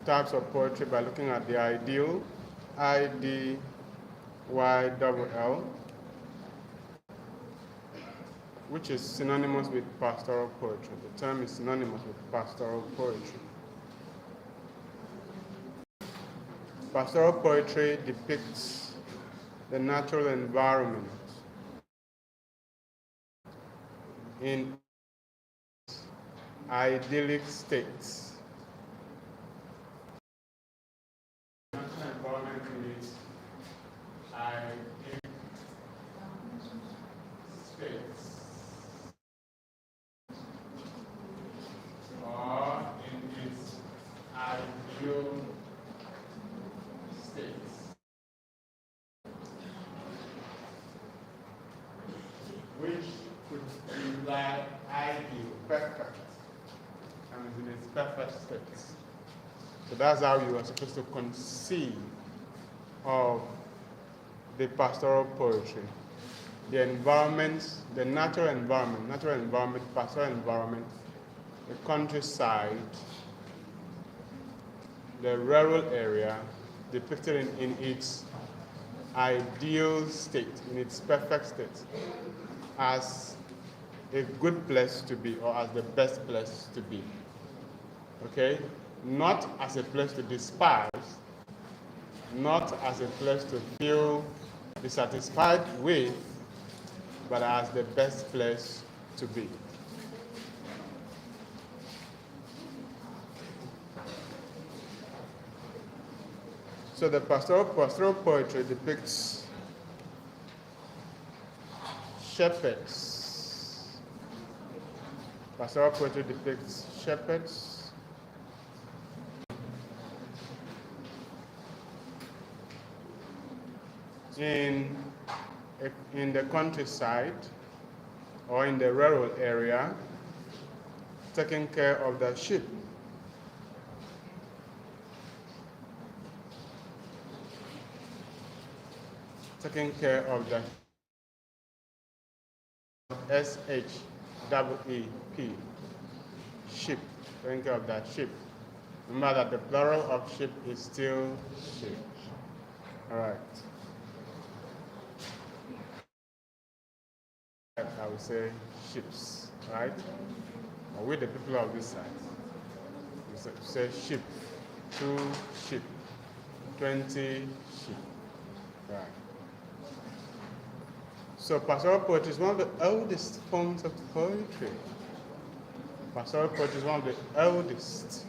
types of poetry by looking at the ideal, IDYLL, which is synonymous with pastoral poetry. The term is synonymous with pastoral poetry. Pastoral poetry depicts the natural environment in idyllic states. Natural environment in its idyllic states, or in its ideal states, which could imply ideal, perfect, and in its perfect states. So that's how you are supposed to conceive of the pastoral poetry. The environment, the natural environment, pastoral environment, the countryside, the rural area, depicted in its ideal state, in its perfect state, as a good place to be, or as the best place to be. Okay? Not as a place to despise, not as a place to feel dissatisfied with, but as the best place to be. So the pastoral poetry depicts shepherds. Pastoral poetry depicts shepherds in the countryside or in the rural area, taking care of their sheep. Taking care of the SHEEP, sheep, taking care of that sheep. Remember that the plural of sheep is still sheep. All right. I would say sheeps, right? Or with the people of this side, we say sheep, 2 sheep, 20 sheep, right? So pastoral poetry is one of the oldest forms of poetry. Pastoral poetry is one of the oldest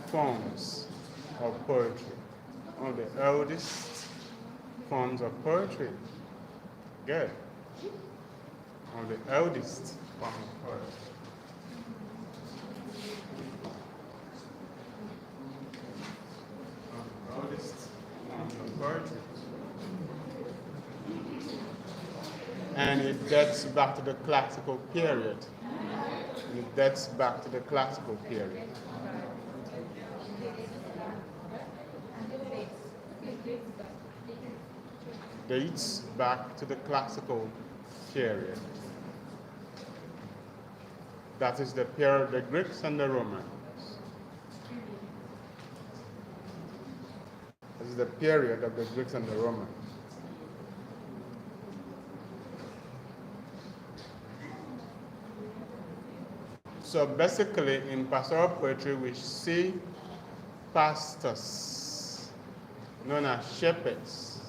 forms of poetry. One of the oldest forms of poetry. Good. One of the oldest forms of poetry. One of the oldest forms of poetry. And it dates back to the classical period. It dates back to the classical period. Dates back to the classical period. That is the period of the Greeks and the Romans. This is the period of the Greeks and the Romans. So basically, in pastoral poetry, we see pastors known as shepherds.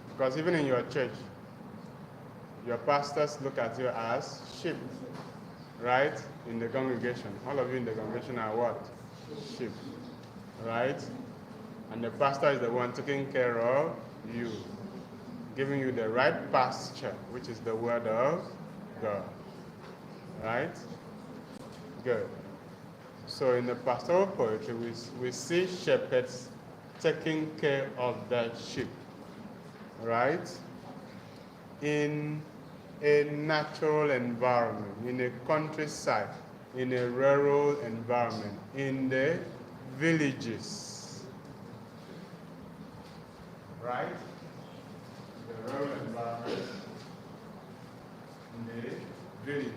Because even in your church, your pastors look at you as sheep, right? In the congregation. All of you in the congregation are what? Sheep, right? And the pastor is the one taking care of you, giving you the right pasture, which is the word of God, right? Good. So in the pastoral poetry, we see shepherds taking care of their sheep, right? In a natural environment, in a countryside, in a rural environment, in the villages, right? The rural environment, in the villages.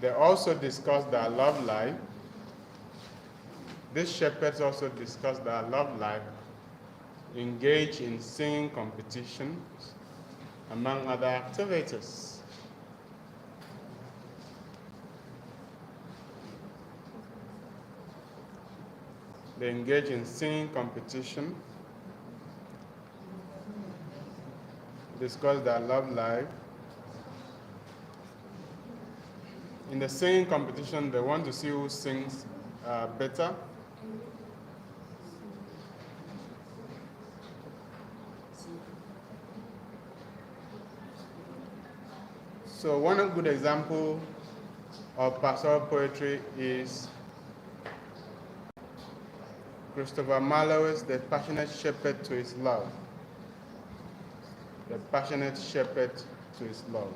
They also discussed their love life. These shepherds also discussed their love life, engaged in singing competitions, among other activities. They engage in singing competition, discuss their love life. In the singing competition, they want to see who sings better. So one good example of pastoral poetry is Christopher Marlowe's The Passionate Shepherd to His Love. The Passionate Shepherd to His Love.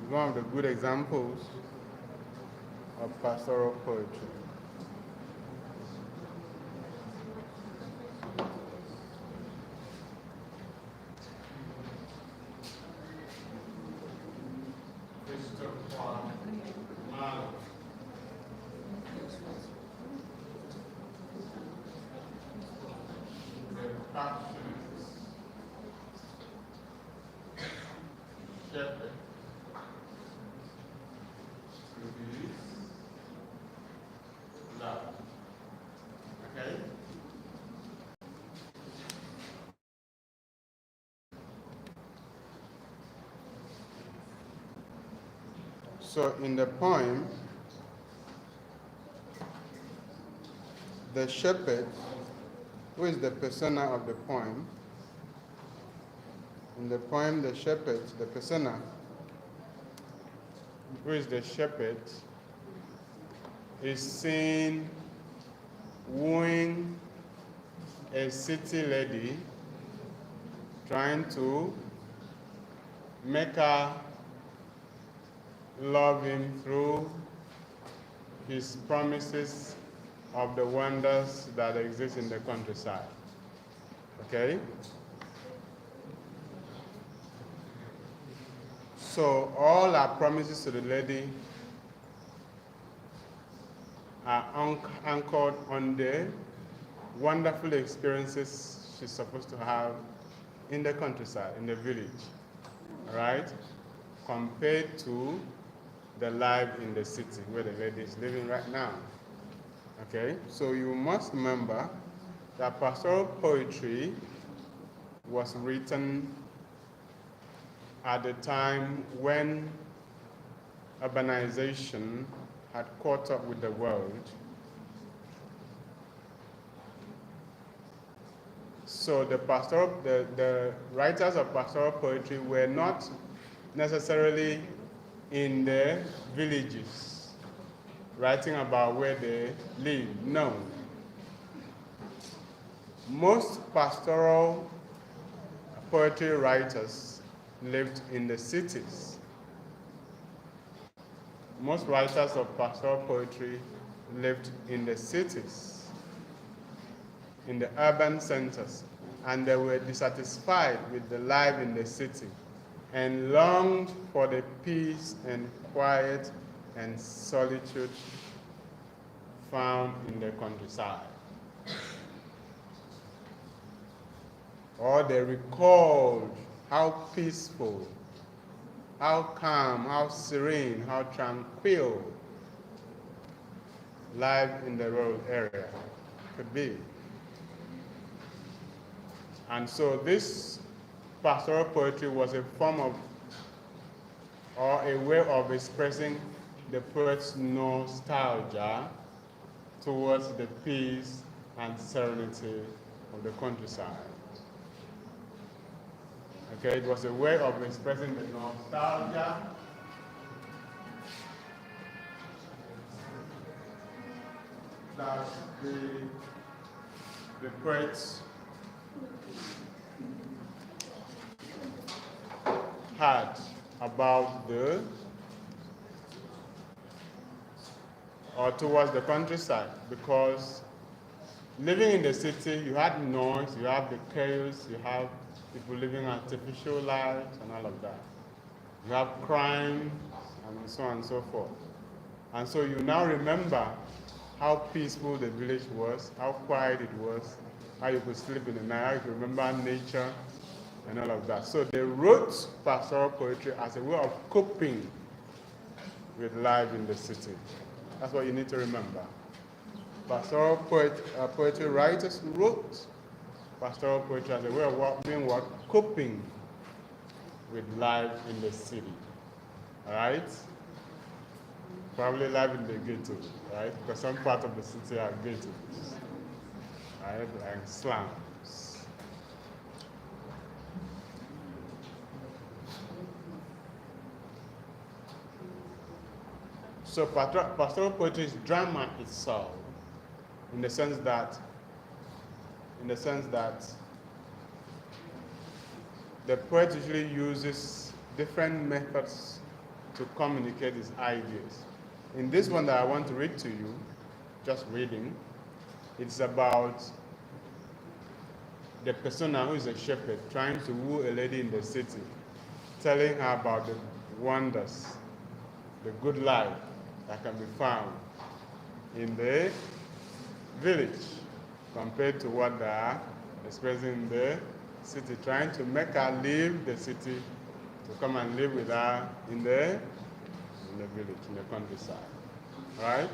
One of the good examples of pastoral poetry. So in the poem, the shepherd, who is the persona of the poem, in the poem, the shepherd, the persona, who is the shepherd, is seen wooing a city lady, trying to make her love him through his promises of the wonders that exist in the countryside. Okay? So all our promises to the lady are anchored on the wonderful experiences she's supposed to have in the countryside, in the village, right? Compared to the life in the city where the lady is living right now. Okay, so you must remember that pastoral poetry was written at the time when urbanization had caught up with the world. So the writers of pastoral poetry were not necessarily in the villages, writing about where they live. No. Most pastoral poetry writers lived in the cities. Most writers of pastoral poetry lived in the cities, in the urban centers, and they were dissatisfied with the life in the city and longed for the peace and quiet and solitude found in the countryside. Or they recalled how peaceful, how calm, how serene, how tranquil life in the rural area could be. And so this pastoral poetry was a form of, or a way of expressing the poet's nostalgia towards the peace and serenity of the countryside. Okay, it was a way of expressing the nostalgia that the poets had about or towards the countryside, because living in the city, you had noise, you have the chaos, you have people living artificial lives and all of that. You have crime, and so on and so forth. And so you now remember how peaceful the village was, how quiet it was, how you could sleep in the night, how you could remember nature, and all of that. So they wrote pastoral poetry as a way of coping with life in the city. That's what you need to remember. Pastoral poetry writers wrote pastoral poetry as a way of being what? Coping with life in the city. All right? Probably life in the ghetto, right? Because some parts of the city are ghettos, right? And slums. So pastoral poetry is drama itself, in the sense that the poet usually uses different methods to communicate his ideas. In this one that I want to read to you, just reading, it's about the persona who is a shepherd trying to woo a lady in the city, telling her about the wonders, the good life that can be found in the village compared to what they are expressing in the city, trying to make her leave the city to come and live with her in the village, in the countryside. Right?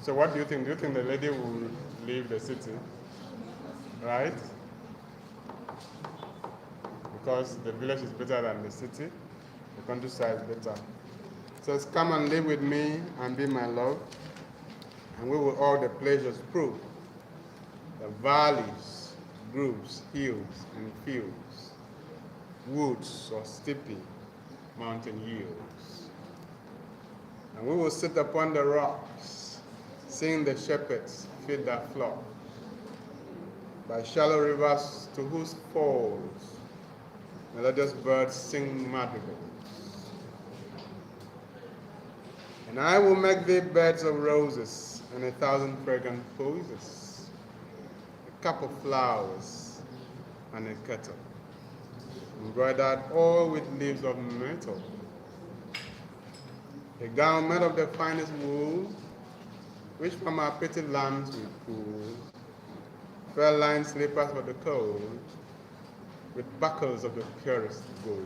So what do you think? Do you think the lady will leave the city? Right? Because the village is better than the city, the countryside is better. It says, come and live with me and be my love, and we will all the pleasures prove. The valleys, groves, hills, and fields, woods or steepy mountain yields. And we will sit upon the rocks, seeing the shepherds feed their flock, by shallow rivers to whose falls melodious birds sing madrigals. And I will make thee beds of roses and 1,000 fragrant posies, a cup of flowers and a kettle, embroidered all with leaves of myrtle, a gown made of the finest wool, which from our pretty lambs we pull, fur-lined slippers for the cold, with buckles of the purest gold,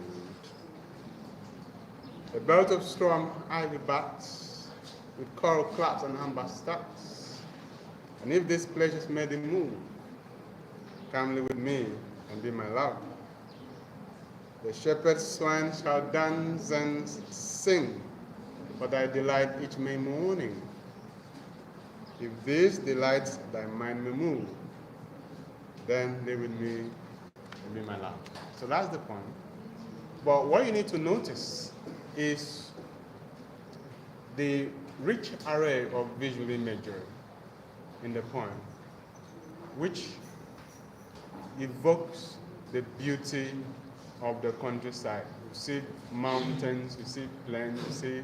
a belt of straw and ivy bats, with coral clasps and amber stacks. And if these pleasures made thee move, come live with me and be my love. The shepherd's swine shall dance and sing for thy delight each May morning. If these delights thy mind may move, then live with me and be my love. So that's the point. But what you need to notice is the rich array of visual imagery in the poem, which evokes the beauty of the countryside. You see mountains, you see plains, you see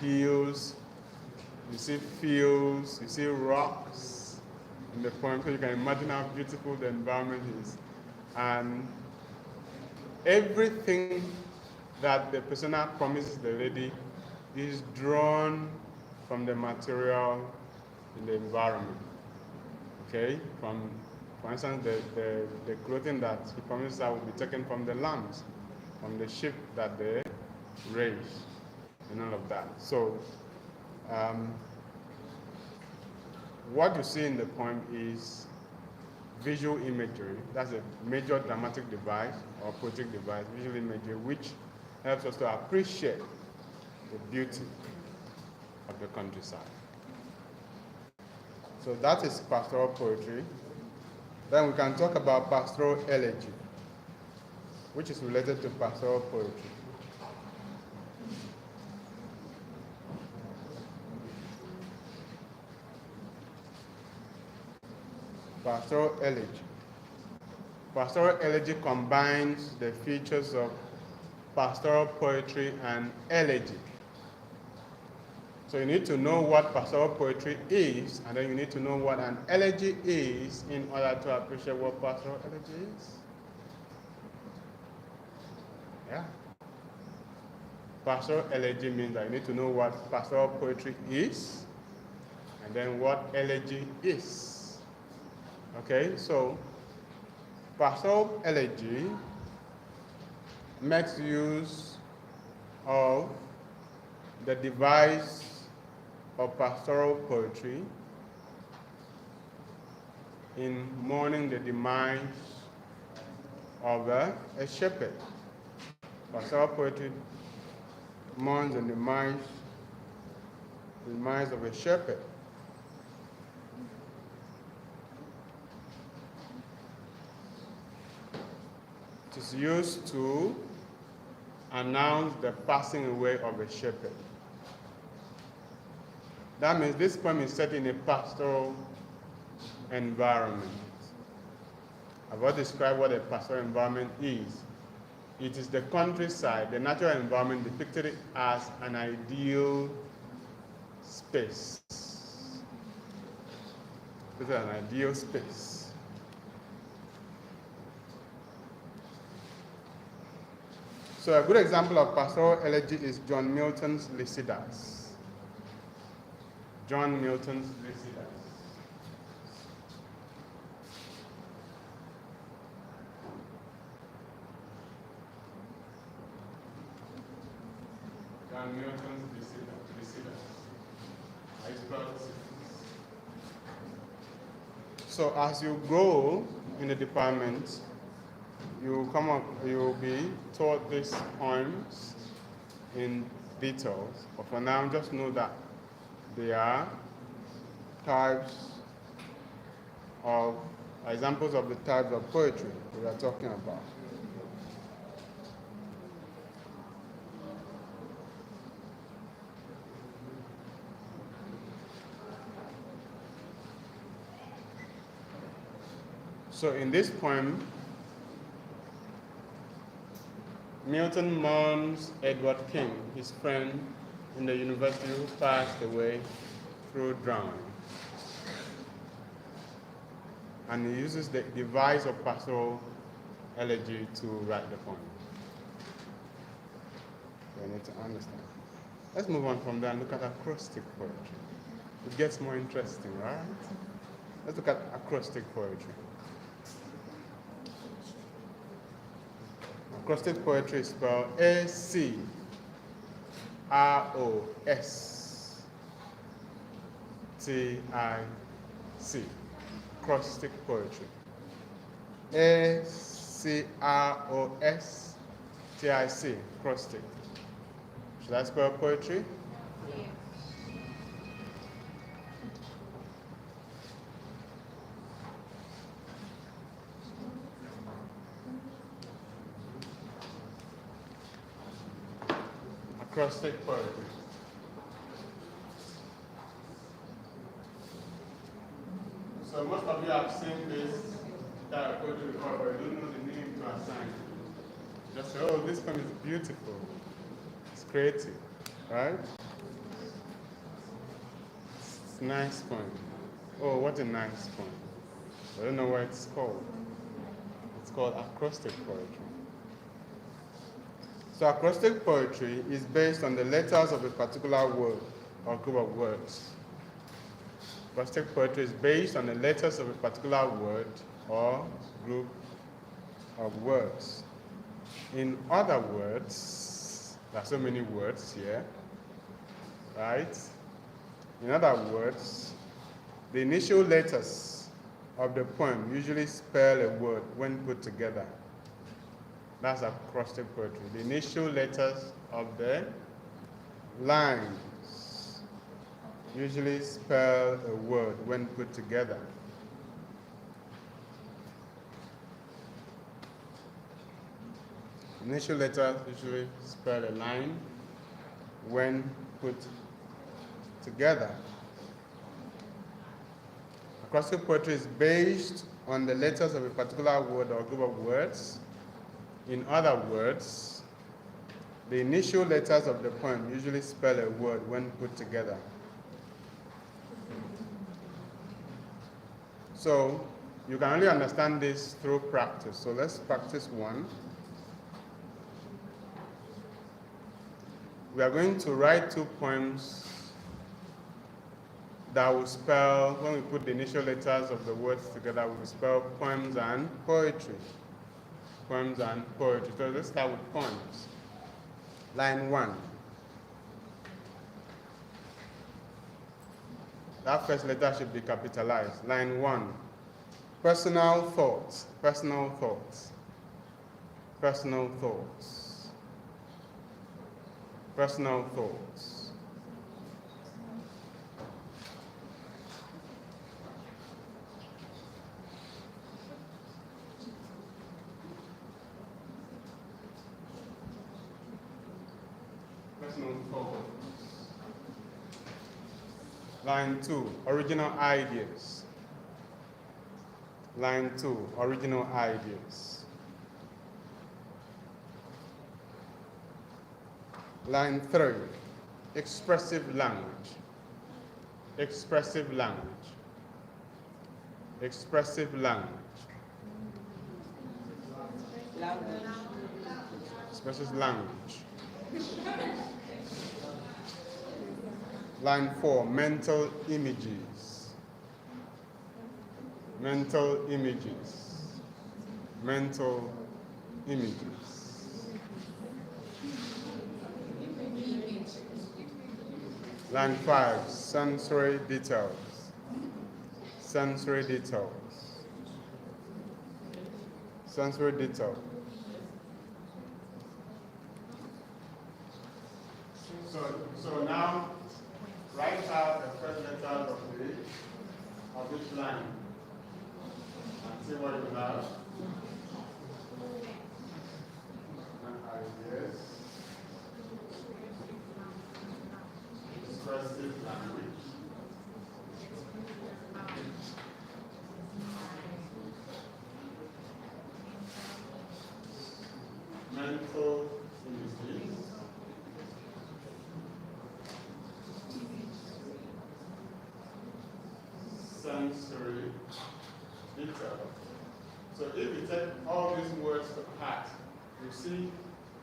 hills, you see fields, you see rocks in the poem, so you can imagine how beautiful the environment is. And everything that the persona promises the lady is drawn from the material in the environment. Okay? For instance, the clothing that he promises her will be taken from the lambs, from the sheep that they raise, and all of that. So, what you see in the poem is visual imagery. That's a major dramatic device or poetic device, visual imagery, which helps us to appreciate the beauty of the countryside. So that is pastoral poetry. Then we can talk about pastoral elegy, which is related to pastoral poetry. Pastoral elegy. Pastoral elegy combines the features of pastoral poetry and elegy. So you need to know what pastoral poetry is, and then you need to know what an elegy is in order to appreciate what pastoral elegy is. Yeah. Pastoral elegy means that you need to know what pastoral poetry is and then what elegy is. Okay, so pastoral elegy makes use of the device of pastoral poetry in mourning the demise of a shepherd. Pastoral poetry mourns the demise of a shepherd. It is used to announce the passing away of a shepherd. That means this poem is set in a pastoral environment. I've already described what a pastoral environment is. It is the countryside, the natural environment depicted as an ideal space. This is an ideal space. So a good example of pastoral elegy is John Milton's Lycidas. John Milton's Lycidas. John Milton's Lycidas. I spelled Lycidas. So as you go in the department, you'll be taught these poems in details. But for now, just know that they are types of examples of the types of poetry we are talking about. So in this poem, Milton mourns Edward King, his friend in the university who passed away through drowning. And he uses the device of pastoral elegy to write the poem. So you need to understand. Let's move on from there and look at acrostic poetry. It gets more interesting, right? Let's look at acrostic poetry. Acrostic poetry is spelled A-C-R-O-S-T-I-C. Acrostic poetry. A-C-R-O-S-T-I-C. Acrostic. Should I spell poetry? Yes. Acrostic poetry. So most of you have seen this type of poetry before, but you don't know the name to assign. Just say, oh, this poem is beautiful. It's creative, right? It's a nice poem. Oh, what a nice poem. I don't know what it's called. It's called acrostic poetry. So acrostic poetry is based on the letters of a particular word or group of words. Acrostic poetry is based on the letters of a particular word or group of words. In other words, there are so many words here, right? In other words, the initial letters of the poem usually spell a word when put together. That's acrostic poetry. The initial letters of the lines usually spell a word when put together. Initial letters usually spell a line when put together. Acrostic poetry is based on the letters of a particular word or group of words. In other words, the initial letters of the poem usually spell a word when put together. So you can only understand this through practice. So let's practice one. we are going to write 2 poems that will spell, when we put the initial letters of the words together, we will spell poems and poetry. Poems and poetry. So let's start with poems. Line 1. That first letter should be capitalized. Line 1. Personal thoughts. Personal thoughts. Personal thoughts. Personal thoughts. Personal thoughts. Line 2, original ideas. Line 2, original ideas. Line 3, expressive language. Expressive language. Expressive language. Expressive language. Line 4, mental images. Mental images. Mental images. Line 5, sensory details. Sensory details. Sensory detail. So now, write out the first letters of each line and see what you have. Ideas. Expressive language. Mental images. Sensory detail. So if you take all these words to heart, you see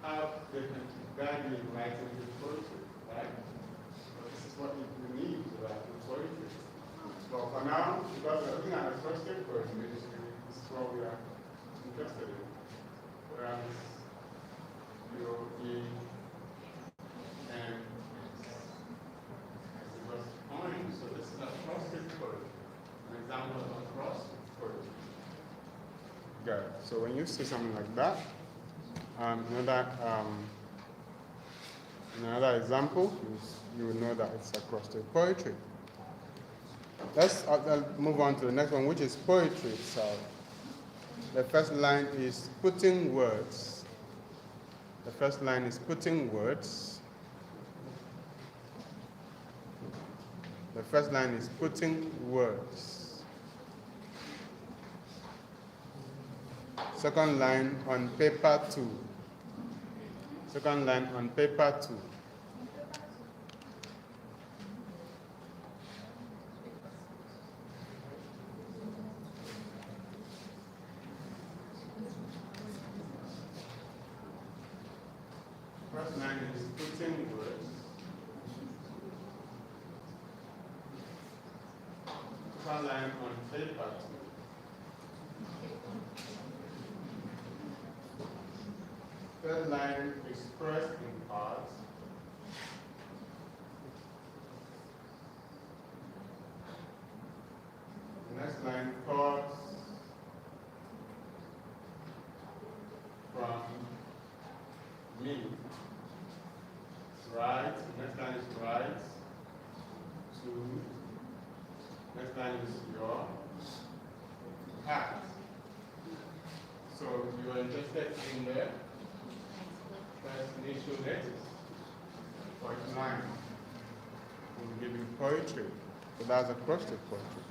how they can guide you in writing the poetry, right? So this is what you need to write the poetry. So for now, because we're looking at expressive poetry, this is what we are interested in. Whereas you and because poem, so this is acrostic poetry. An example of acrostic poetry. Good. So when you see something like that, another example, you will know that it's acrostic poetry. Let's move on to the next one, which is poetry itself. The first line is putting words. The first line is putting words. The first line is putting words. Second line on paper 2. Second line on paper 2. First line is putting words. Second line on paper 2. Third line expressed in parts. The next line thoughts from me. Right. Next line is right. 2. Next line is your heart. So you are interested in the first initial letters for each line. We'll give you poetry. So that's acrostic poetry.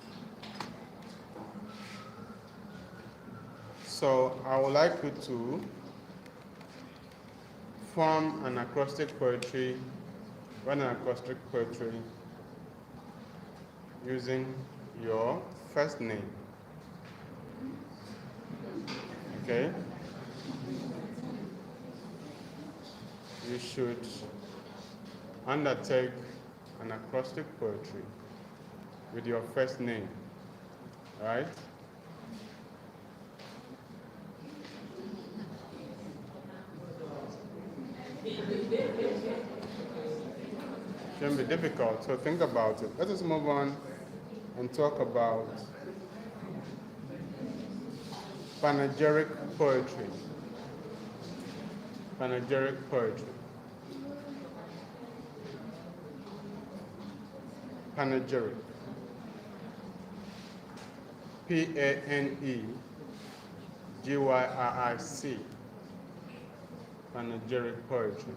So I would like you to form an acrostic poetry, run an acrostic poetry using your first name. Okay? You should undertake an acrostic poetry with your first name, right? Shouldn't be difficult, so think about it. Let us move on and talk about panegyric poetry. Panegyric poetry. Panegyric. P-A-N-E-G-Y-R-I-C. Panegyric poetry.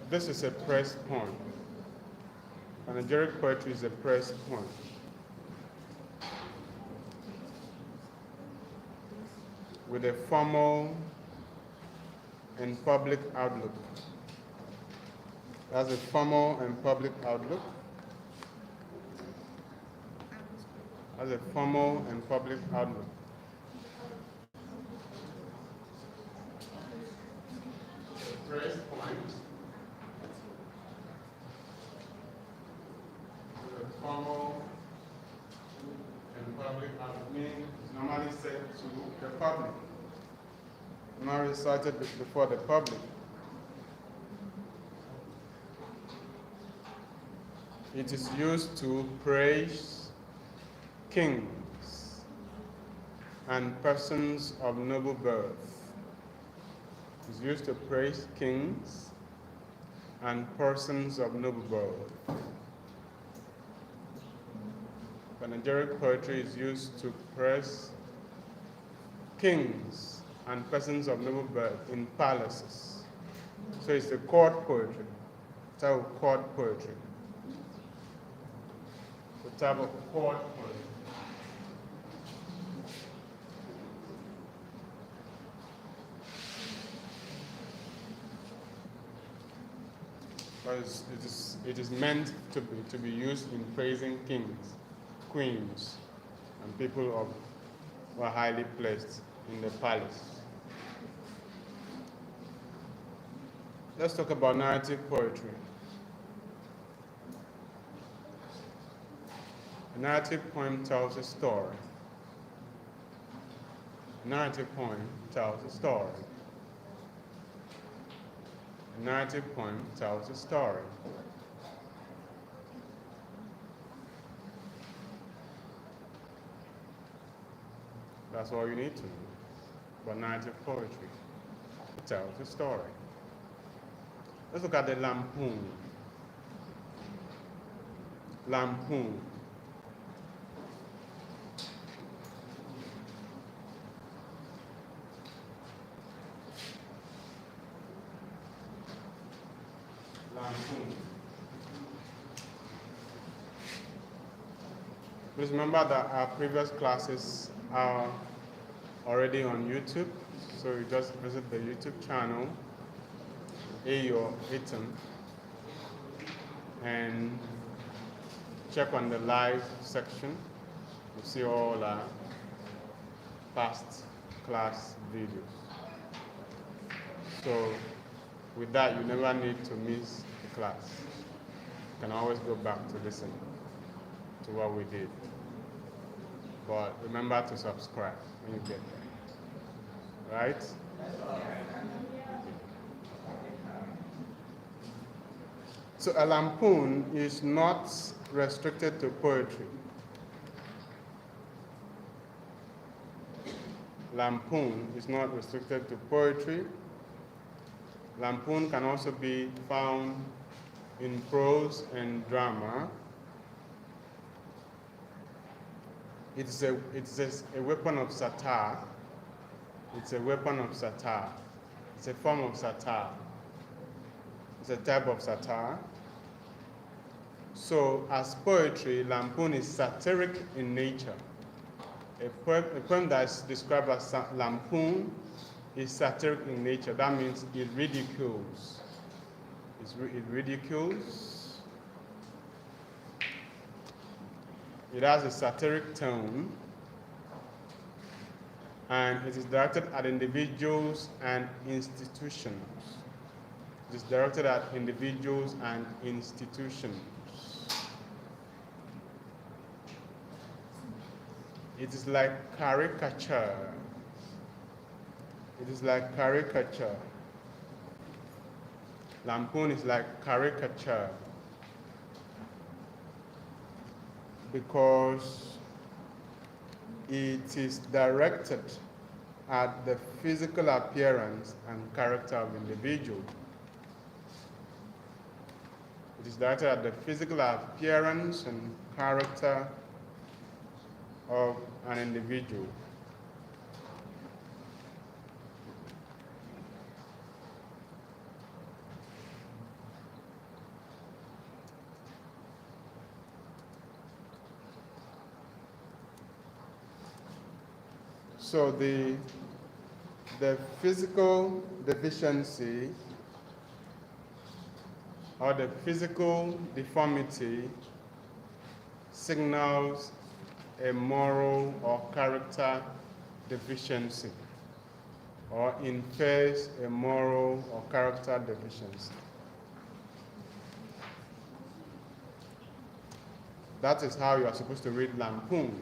This is a prose poem. Panegyric poetry is a prose poem. With a formal and public outlook. It has a formal and public outlook. Has a formal and public outlook. Prose poem. With a formal and public outlook means it's normally said to the public. Not recited before the public. It is used to praise kings and persons of noble birth. It is used to praise kings and persons of noble birth. Panegyric poetry is used to praise kings and persons of noble birth in palaces. So it's a court poetry. It's a court poetry. The type of court poetry. But it is meant to be used in praising kings, queens, and people who are highly placed in the palace. Let's talk about narrative poetry. A narrative poem tells a story. A narrative poem tells a story. A narrative poem tells a story. That's all you need to know about narrative poetry. It tells a story. Let's look at the lampoon. Lampoon. Lampoon. Please remember that our previous classes are already on YouTube, so you just visit the YouTube channel, Ayo Eaton, and check on the live section. You see all our past class videos. So with that, you never need to miss the class. You can always go back to listen to what we did. But remember to subscribe when you get there. Right? So a lampoon is not restricted to poetry. Lampoon is not restricted to poetry. Lampoon can also be found in prose and drama. It's a weapon of satire. It's a weapon of satire. It's a form of satire. It's a type of satire. So, as poetry, lampoon is satiric in nature. A poem that is described as lampoon is satiric in nature. That means it ridicules. It ridicules. It has a satiric tone. and it is directed at individuals and institutions. It is directed at individuals and institutions. It is like caricature. It is like caricature. Lampoon is like caricature because it is directed at the physical appearance and character of individual. It is directed at the physical appearance and character of an individual. So the physical deficiency or the physical deformity signals a moral or character deficiency or infers a moral or character deficiency. That is how you are supposed to read Lampoon.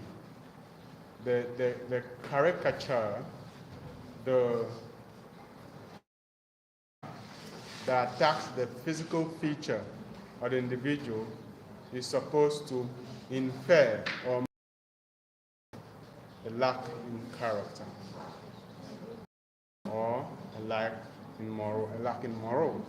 The caricature, that attacks the physical feature of the individual is supposed to infer or a lack in character or a lack in moral.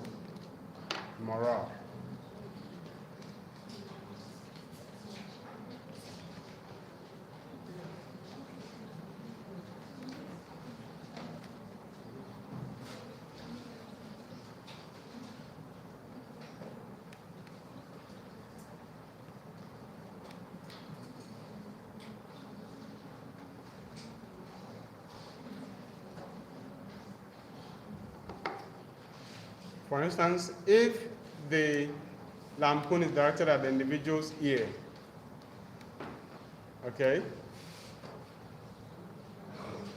For instance, if the lampoon is directed at the individual's ear, okay?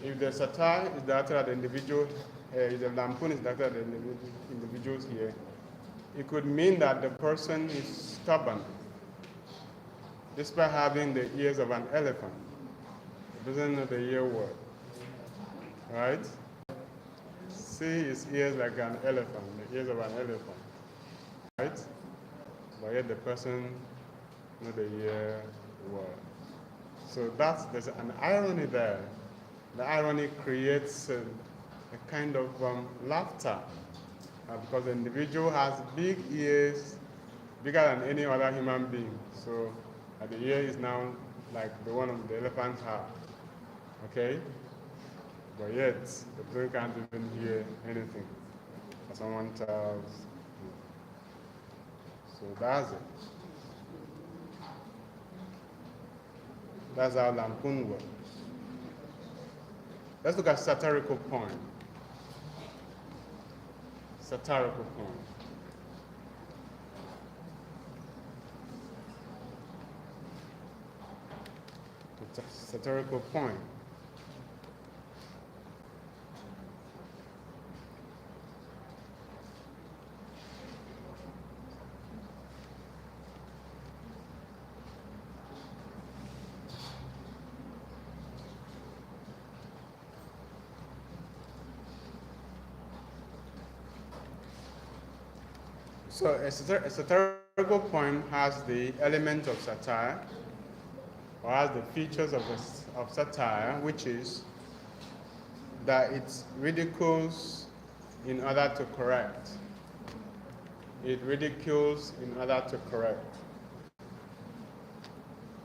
If the satire is directed at the individual, if the lampoon is directed at the individual's ear, it could mean that the person is stubborn, despite having the ears of an elephant. He doesn't know the ear word, right? See his ears like an elephant, the ears of an elephant, right? But yet the person knows the ear word. So there's an irony there. The irony creates a kind of laughter because the individual has big ears, bigger than any other human being. So the ear is now like the one the elephants have, okay? But yet, the brain can't even hear anything that someone tells you. So that's it. That's how lampoon works. Let's look at satirical poem. Satirical poem. Satirical poem. So a satirical poem has the element of satire, or has the features of satire, which is that it ridicules in order to correct. It ridicules in order to correct.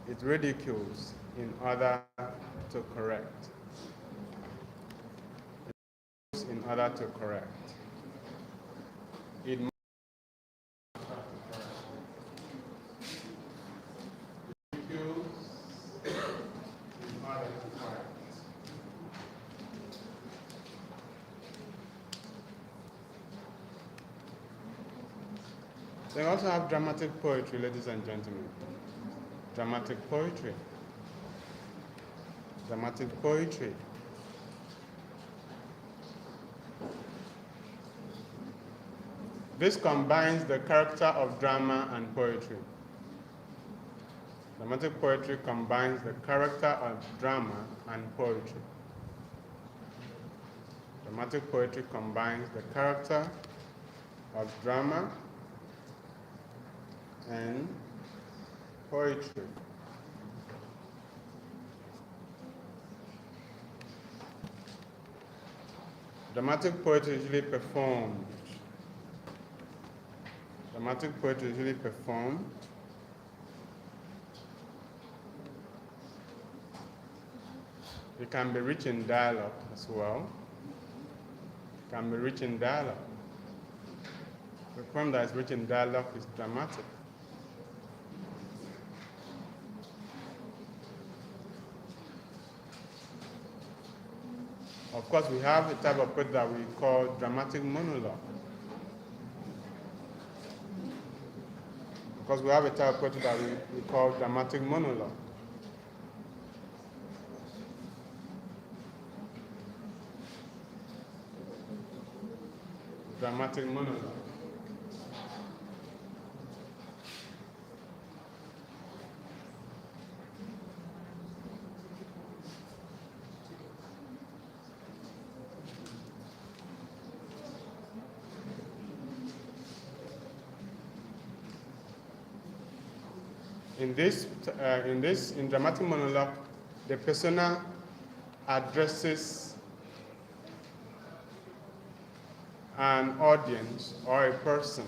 It ridicules in order to correct. In order to correct. It They also have dramatic poetry, ladies and gentlemen. Dramatic poetry. Dramatic poetry. This combines the character of drama and poetry. Dramatic poetry combines the character of drama and poetry. Dramatic poetry combines the character of drama and poetry. Dramatic poetry is usually performed. Dramatic poetry is usually performed It can be rich in dialogue as well. It can be rich in dialogue. The poem that is rich in dialogue is dramatic. Of course, we have a type of poetry that we call dramatic monologue. Because we have a type of poetry that we call dramatic monologue. Dramatic monologue. In dramatic monologue, the persona addresses an audience or a person.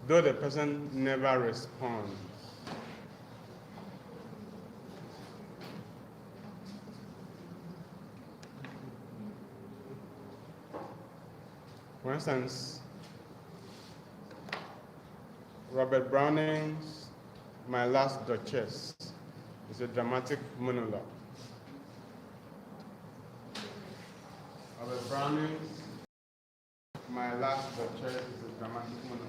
Though the person never responds. For instance, Robert Browning's My Last Duchess is a dramatic monologue. Robert Browning's My Last Duchess is a dramatic monologue.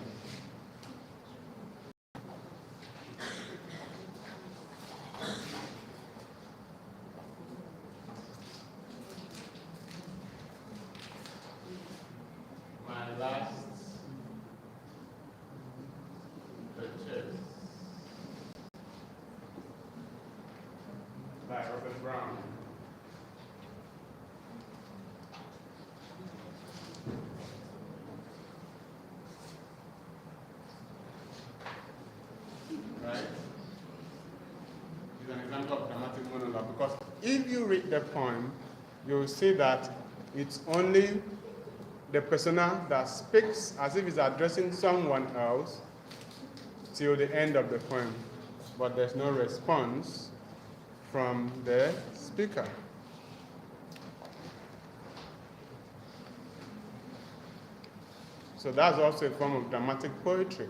My Last Duchess by Robert Browning. Right? It's an example of dramatic monologue because if you read the poem, you'll see that it's only the persona that speaks as if it's addressing someone else till the end of the poem, but there's no response from the speaker. So that's also a form of dramatic poetry.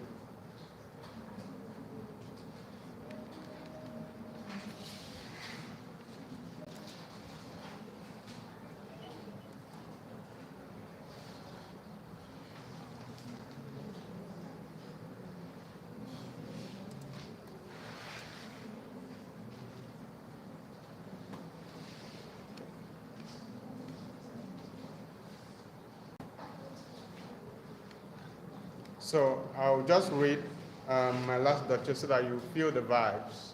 So I'll just read My Last Duchess so that you feel the vibes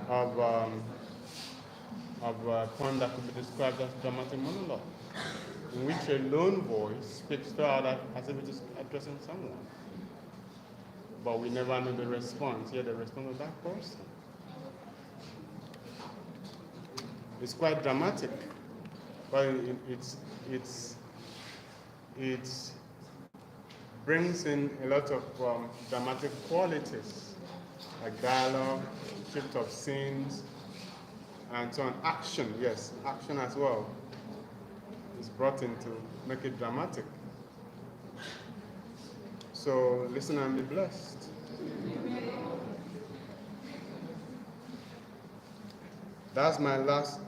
of a poem that could be described as dramatic monologue, in which a lone voice speaks throughout as if it is addressing someone. But we never know the response, the response of that person. It's quite dramatic, but it brings in a lot of dramatic qualities, like dialogue, shift of scenes, and so on. Action, yes, action as well is brought in to make it dramatic. So listen and be blessed. That's my last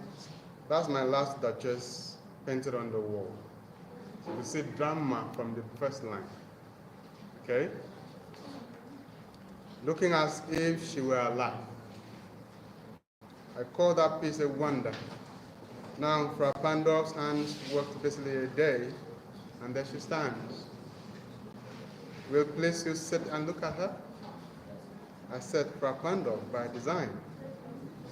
Duchess painted on the wall. So you see drama from the first line. Okay? Looking as if she were alive. I call that piece a wonder. Now, Frau Pandorf's hands worked basically a day, and there she stands. Will please you sit and look at her? I said, Frau Pandorf, by design.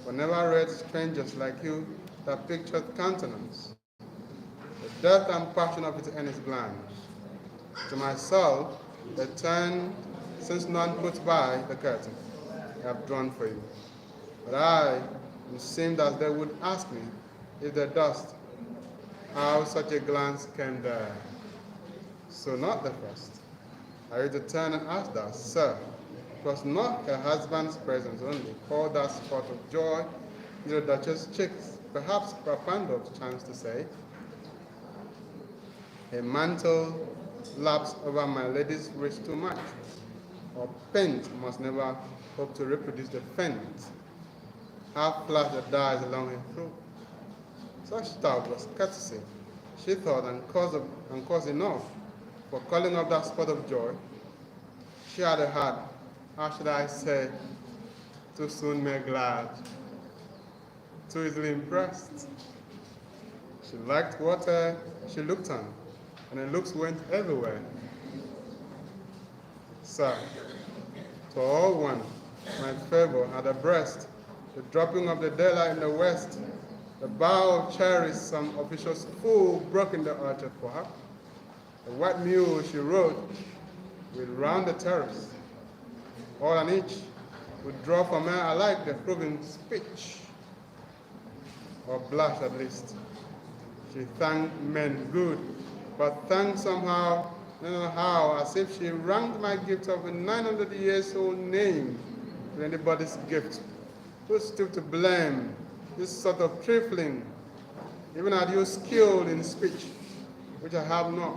For never read strangers like you that pictured countenance. The depth and passion of its end is blind. To myself, the turn, since none put by the curtain, I have drawn for you. But it seemed as they would ask me, if the dust, how such a glance came there. So not the first. I read the turn and asked her, Sir, it was not her husband's presence only, called that spot of joy in the Duchess' cheeks. Perhaps Papandov's chance to say, a mantle laps over my lady's wrist too much, or paint must never hope to reproduce the faint, half flash that dies along her throat. Such stout was courtesy, she thought, and cause enough for calling up that spot of joy. She had a heart, how should I say, too soon made glad, too easily impressed. She liked what she looked on, and her looks went everywhere. Sir, to all one, my favor had a breast, the dropping of the daylight in the west, the bough of cherries some officious fool broke in the orchard for her. The white mule she rode will round the terrace, all and each would draw from her alike the proving speech, or blush at least. She thanked men good, but thanked somehow, I don't know how, as if she ranked my gift of a 900 years old name to anybody's gift. Who stooped to blame this sort of trifling, even had you skilled in speech, which I have not,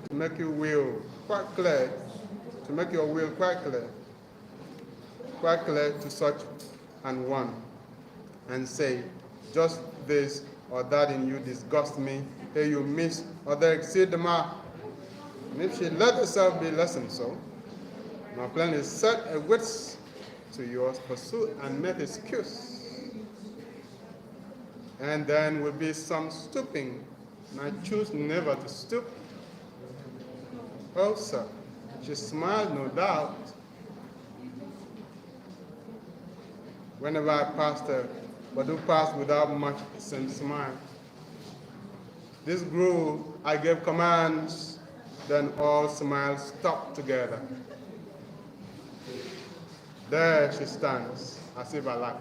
to make your will quite clear, to make your will quite clear to such an one, and say, just this or that in you disgust me, here you miss, or there exceed the mark. And if she let herself be lessened so, my plan is set a wits to yours, pursue and make excuse. And then will be some stooping, and I choose never to stoop. Oh, sir, she smiled, no doubt. Whenever I passed her, but who passed without much same smile. This grew, I gave commands, then all smiles stopped together. There she stands, as if I like.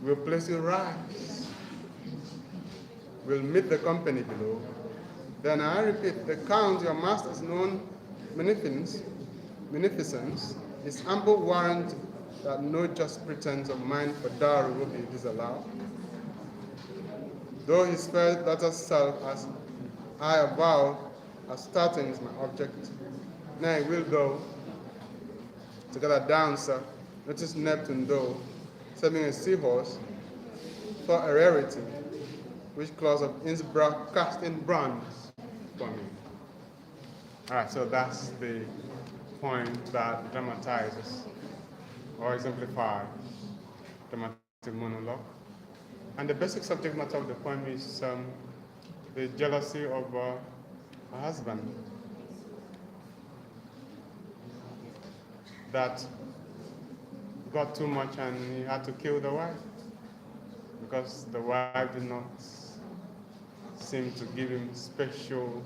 We'll place you rise. We'll meet the company below. Then I repeat, the count your master's known beneficence is ample warrant that no just pretense of mine for dowry will be disallowed. Though his fair daughter's self, as I avow, as starting is my object. Nay, we'll go together down, sir. Notice Neptune, though, serving a seahorse for a rarity, which claws of Innsbruck cast in bronze for me. All right, so that's the point that dramatizes or exemplifies dramatic monologue. And the basic subject matter of the poem is the jealousy of a husband that got too much and he had to kill the wife because the wife did not seem to give him special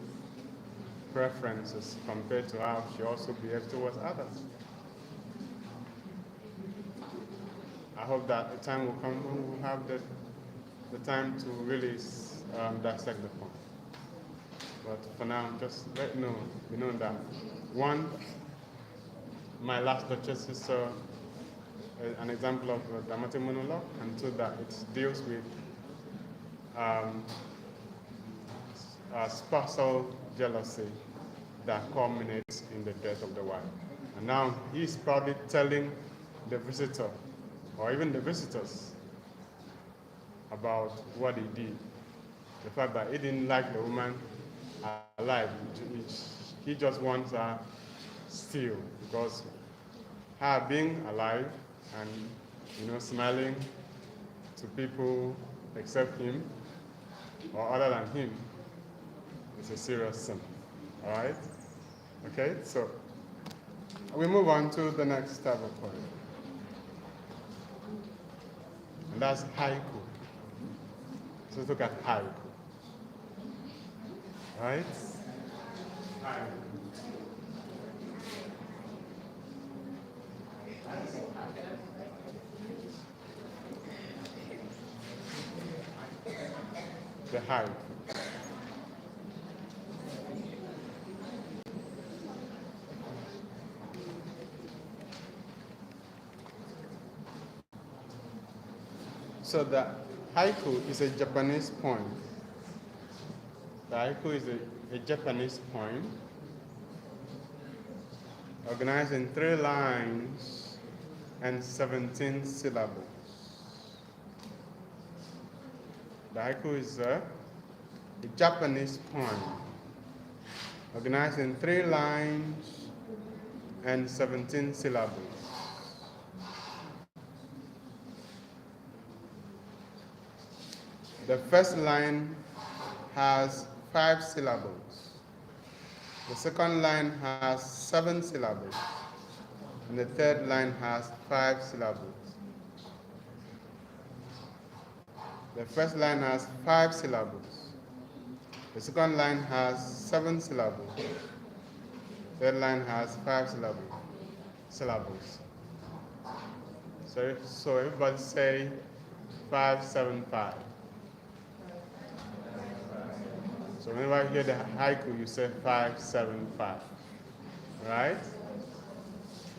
preferences compared to how she also behaves towards others. I hope that the time will come when we'll have the time to really dissect the poem. But for now, just let you know that one, my last Duchess is an example of a dramatic monologue, and two, that it deals with spousal jealousy that culminates in the death of the wife. And now he's probably telling the visitor, or even the visitors, about what he did. The fact that he didn't like the woman alive, he just wants her still, because her being alive and smiling to people except him or other than him is a serious sin. All right? Okay, so we move on to the next type of poem. And that's haiku. So let's look at haiku. All right? Haiku. The haiku. So the haiku is a Japanese poem. The haiku is a Japanese poem organized in 3 lines and 17 syllables. The haiku is a Japanese poem organized in 3 lines and 17 syllables. The first line has 5 syllables. The second line has 7 syllables. And the third line has 5 syllables. The first line has 5 syllables. The second line has 7 syllables. The third line has 5 syllables. So everybody say 575. So whenever you hear the haiku, you say 575. Right?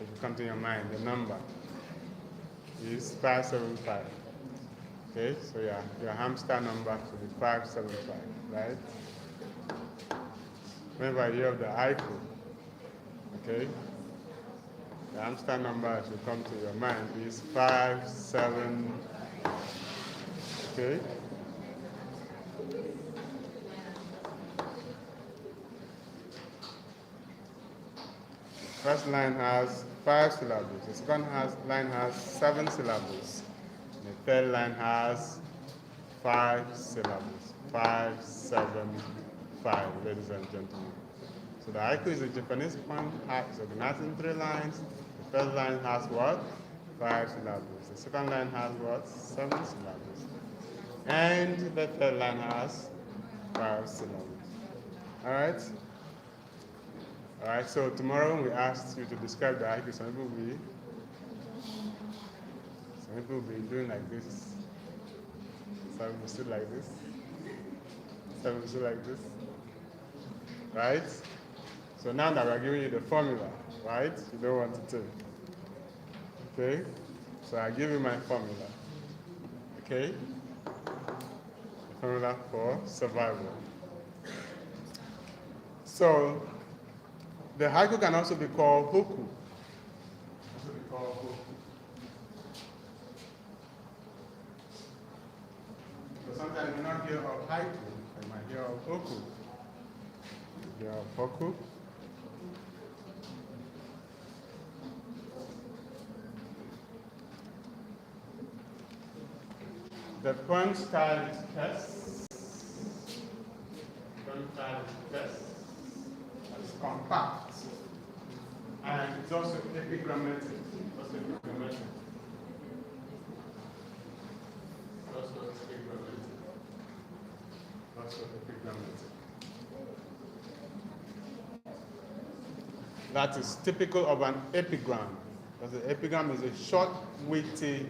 If you come to your mind, the number is 575. Okay, so yeah, your hamster number should be 575, right? Whenever you hear the haiku, okay, the hamster number should come to your mind is 57. Okay? First line has 5 syllables. The second line has 7 syllables. The third line has 5 syllables. 5, 7, 5, ladies and gentlemen. So the haiku is a Japanese poem. It's organized in 3 lines. The first line has what? 5 syllables. The second line has what? 7 syllables. And the third line has 5 syllables. All right? All right, so tomorrow when we asked you to describe the haiku, some people will be doing like this. Some will sit like this. Some will sit like this. Right? So now that we're giving you the formula, right? You don't want to take. Okay? So I give you my formula. Okay? The formula for survival. So the haiku can also be called hoku. So sometimes you not hear of haiku, you might hear of hoku. You hear of hoku. The poem style is test. It's compact. And it's also epigrammatic. That is typical of an epigram. Because the epigram is a short, witty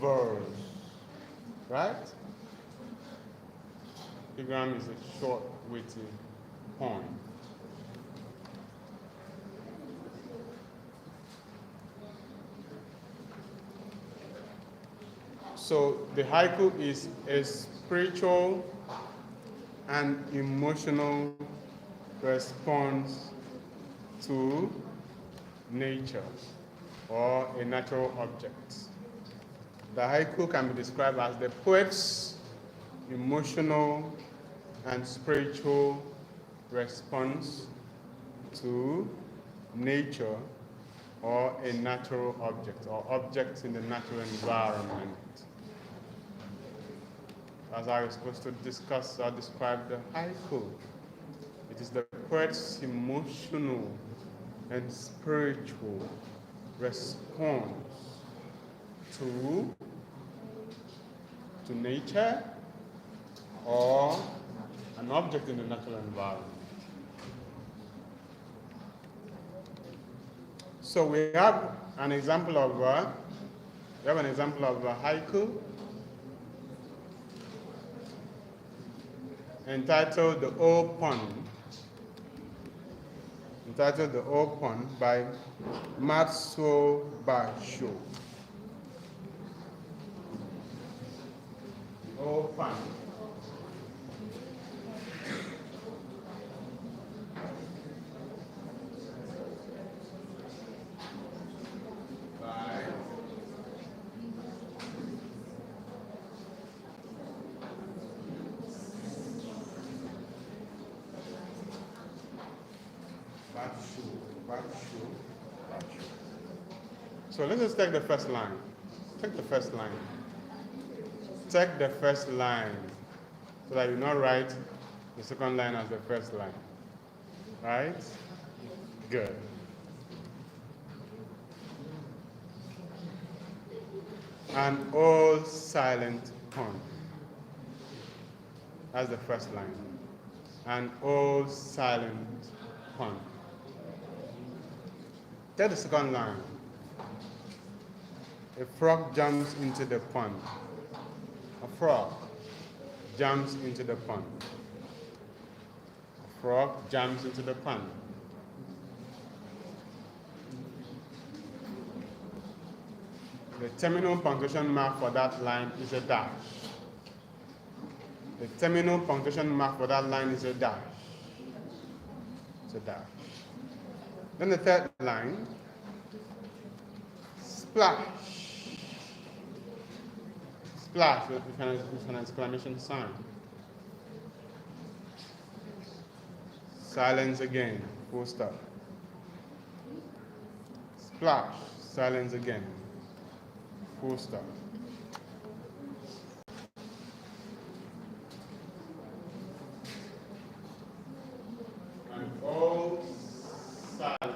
verse. Right? Epigram is a short, witty poem. So the haiku is a spiritual and emotional response to nature or a natural object. The haiku can be described as the poet's emotional and spiritual response to nature or a natural object or objects in the natural environment. as I was supposed to discuss or describe the haiku. It is the poet's emotional and spiritual response to nature or an object in the natural environment. So we have an example of a haiku entitled "The Old Pond." Entitled "The Old Pond" by Matsuo Basho. The Old Pond. So let's just take the first line. Take the first line. Take the first line so that you not write the second line as the first line. Right? Good. An old silent pond. That's the first line. An old silent pond. Take the second line. A frog jumps into the pond. A frog jumps into the pond. A frog jumps into the pond. The terminal punctuation mark for that line is a dash. The terminal punctuation mark for that line is a dash. It's a dash. Then the third line, splash. Splash with an exclamation sign. Silence again, full stop. Splash, silence again, full stop. And all silent.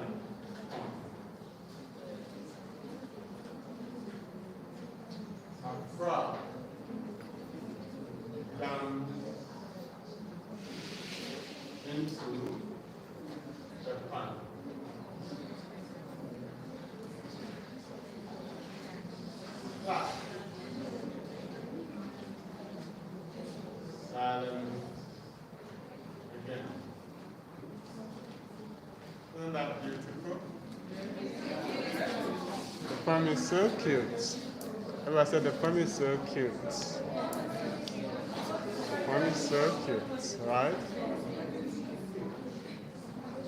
A frog down into the pond. Splash. Silence again. Isn't that beautiful? The poem is so cute. Everybody said the poem is so cute. The poem is so cute, right?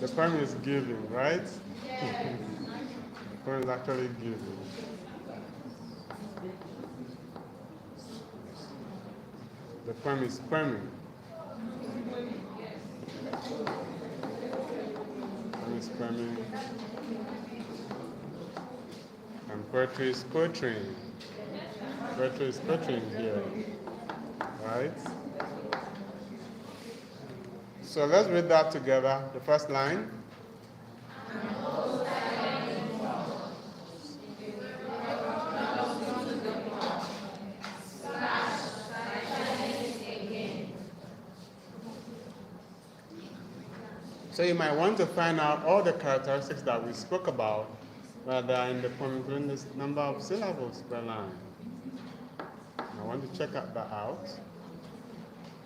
The poem is giving, right? The poem is actually giving. The poem is poeming. The poem is poeming. And poetry is poetry. Poetry is poetry here, right? So let's read that together. The first line. So you might want to find out all the characteristics that we spoke about that are in the poem, including this number of syllables per line. I want to check that out.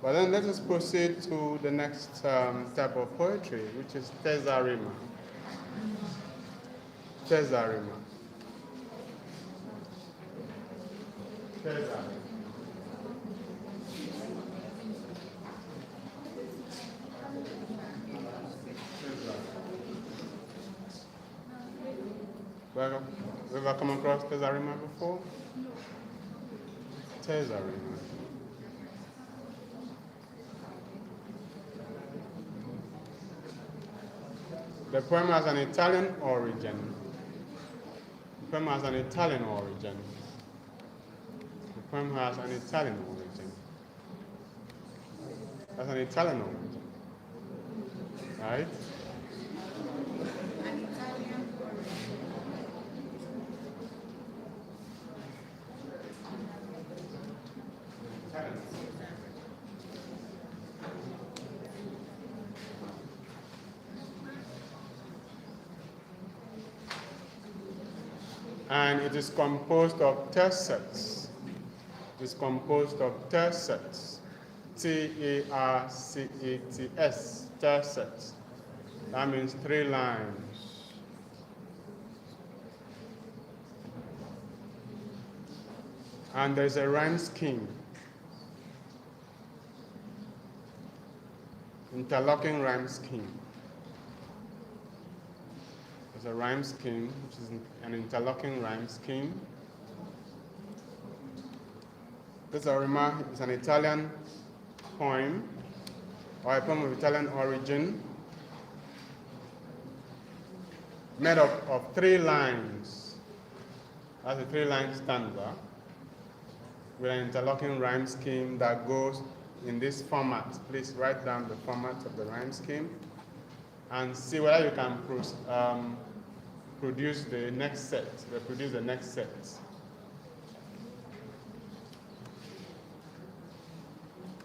But then let us proceed to the next type of poetry, which is Tezarima. Tezarima. Tezarima. Have you ever come across Tezarima before? Tezarima. The poem has an Italian origin. The poem has an Italian origin. The poem has an Italian origin. That's an Italian word. Right? An Italian And it is composed of tercets. It is composed of tercets. Tercets. Tercets. That means 3 lines. And there's a rhyme scheme. Interlocking rhyme scheme. There's a rhyme scheme, which is an interlocking rhyme scheme. This arima is an Italian poem, or a poem of Italian origin, made up of 3 lines. That's a 3-line stanza with an interlocking rhyme scheme that goes in this format. Please write down the format of the rhyme scheme and see whether you can produce the next set, reproduce the next set.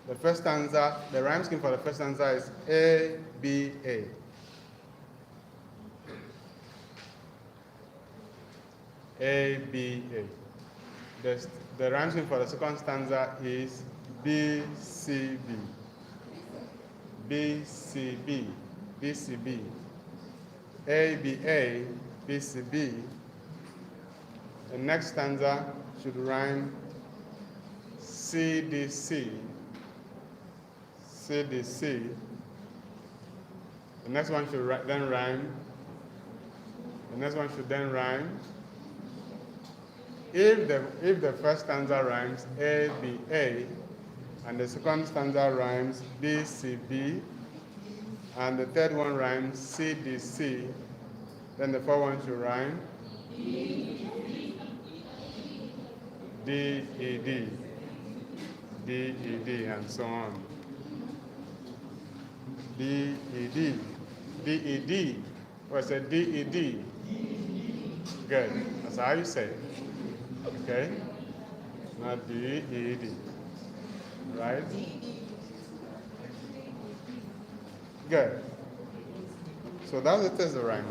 The first stanza, the rhyme scheme for the first stanza is A, B, A. A, B, A. The rhyme scheme for the second stanza is B, C, B. B, C, B. B, C, B. A, B, A, B, C, B. The next stanza should rhyme C, D, C. C, D, C. The next one should then rhyme. The next one should then rhyme. If the first stanza rhymes A, B, A, and the second stanza rhymes B, C, B, and the third one rhymes C, D, C, then the fourth one should rhyme D, E, D, D, E, D, and so on. D, E, D, D, E, D. What's a D, E, D? Good. That's how you say it. Okay? Not D, E, D. Right? Good. So that's the test of rhyme,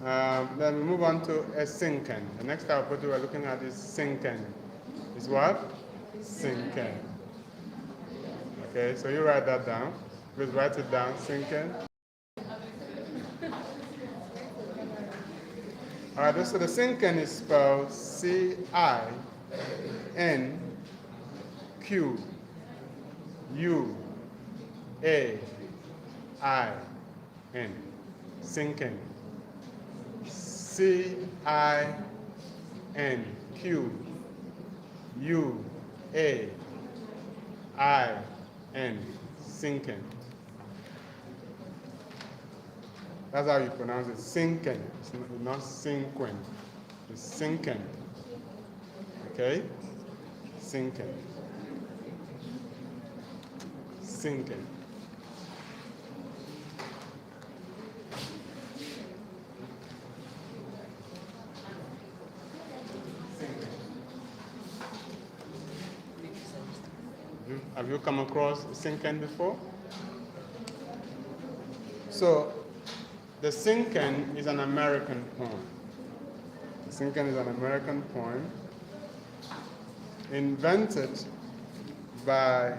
huh? Then we move on to a Cinquain. The next output we're looking at is Cinquain. Is what? Cinquain. Okay, so you write that down. Please write it down, Cinquain. All right, so the Cinquain is spelled C-I-N-Q-U-A-I-N. Cinquain. C-I-N-Q-U-A-I-N. Cinquain. That's how you pronounce it, Cinquain. It's not Cinquain. It's Cinquain. Okay? Cinquain. Cinquain. Have you come across Cinquain before? So, the Cinquain is an American poem. The Cinquain is an American poem invented by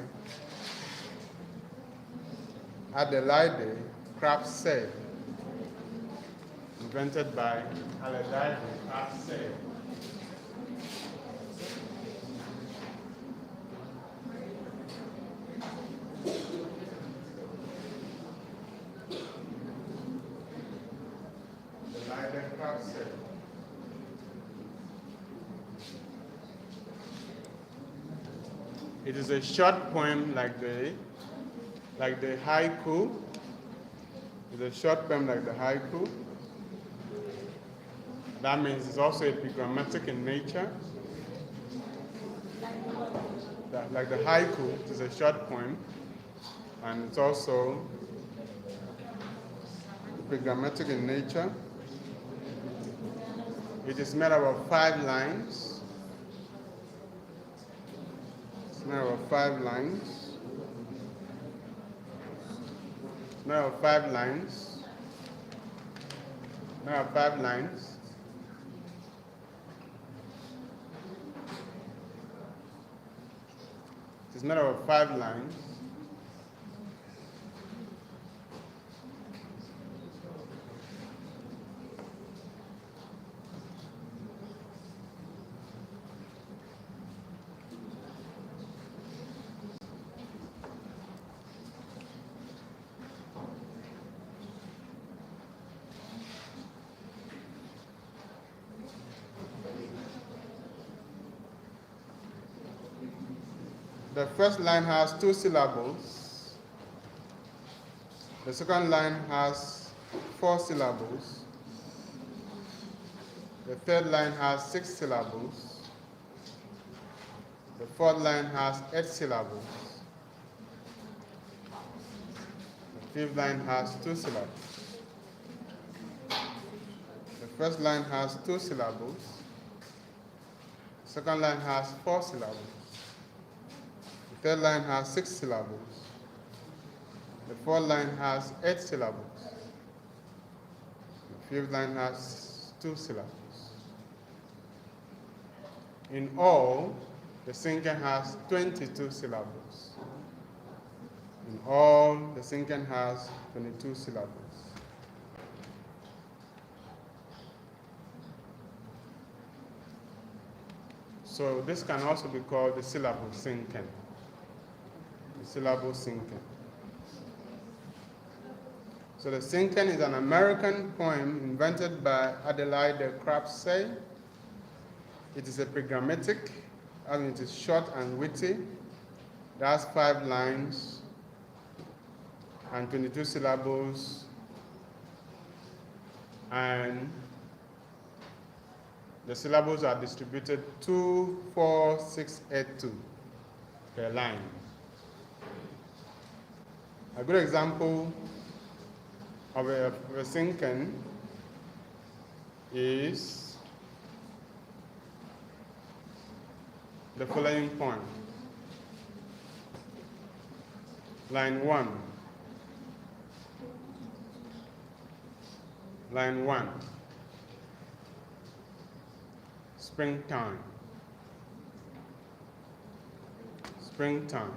Adelaide Craftsay. Invented by Adelaide Craftsay. It is a short poem like the haiku. It's a short poem like the haiku. That means it's also epigrammatic in nature. Like the haiku, it is a short poem. and it's also epigrammatic in nature. It is made up of 5 lines. It's made up of 5 lines. It's made up of 5 lines. Made up of 5 lines. It is made up of 5 lines. The first line has 2 syllables. The second line has 4 syllables. The third line has 6 syllables. The fourth line has 8 syllables. The fifth line has 2 syllables. The first line has 2 syllables. The second line has 4 syllables. The third line has 6 syllables. The fourth line has 8 syllables. The fifth line has 2 syllables. In all, the Cinquain has 22 syllables. In all, the Cinquain has 22 syllables. So this can also be called the syllable Cinquain. The syllable Cinquain. So the Cinquain is an American poem invented by Adelaide de Crapsey. It is epigrammatic, and it is short and witty. It has 5 lines and 22 syllables, and the syllables are distributed 2, 4, 6, 8, 2 per line. A good example of a Cinquain is the following poem. Line 1. Line 1. Springtime. Springtime.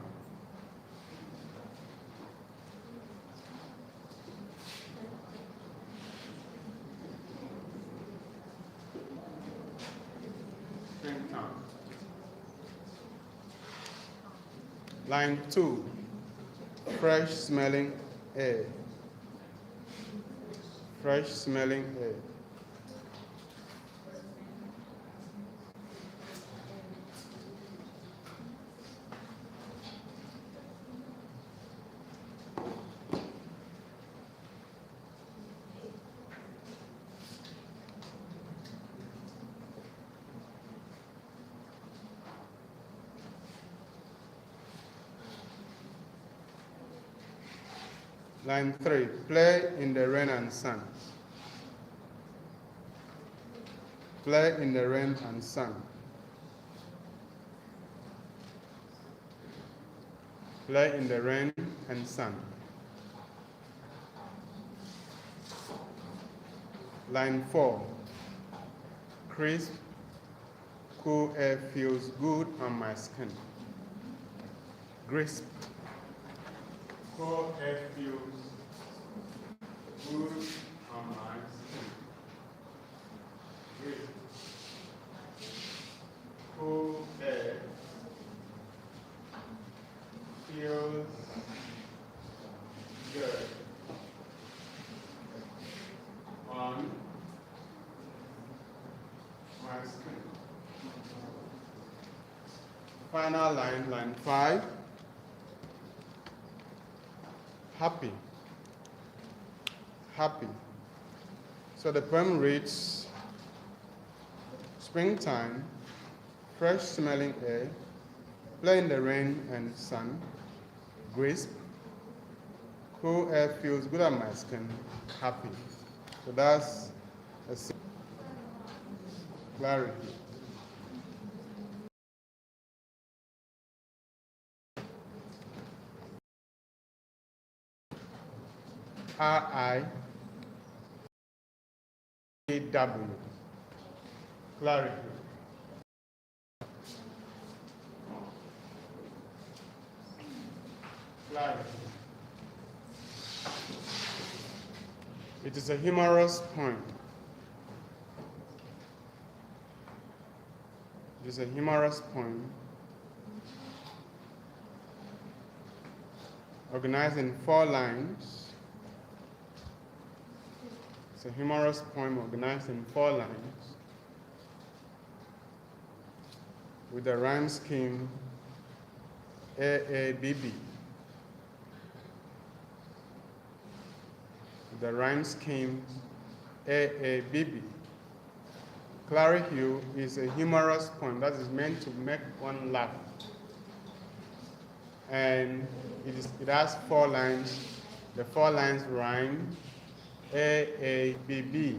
Springtime. Line 2. Fresh smelling air. Fresh smelling air. Line 3, play in the rain and sun. Play in the rain and sun. Play in the rain and sun. Line 4, crisp, cool air feels good on my skin. Crisp, cool air feels good on my skin. Crisp, cool air feels good on my skin. Final line, line 5. Happy. Happy. So the poem reads, springtime, fresh smelling air, play in the rain and sun, crisp, Cool air feels good on my skin. Happy. So that's a Clerihew. Riaw. Clerihew. Clerihew. It is a humorous poem. It is a humorous poem organized in 4 lines. It's a humorous poem organized in 4 lines with the rhyme scheme AABB. The rhyme scheme AABB. Clerihew is a humorous poem that is meant to make one laugh. And it has 4 lines. The 4 lines rhyme AABB.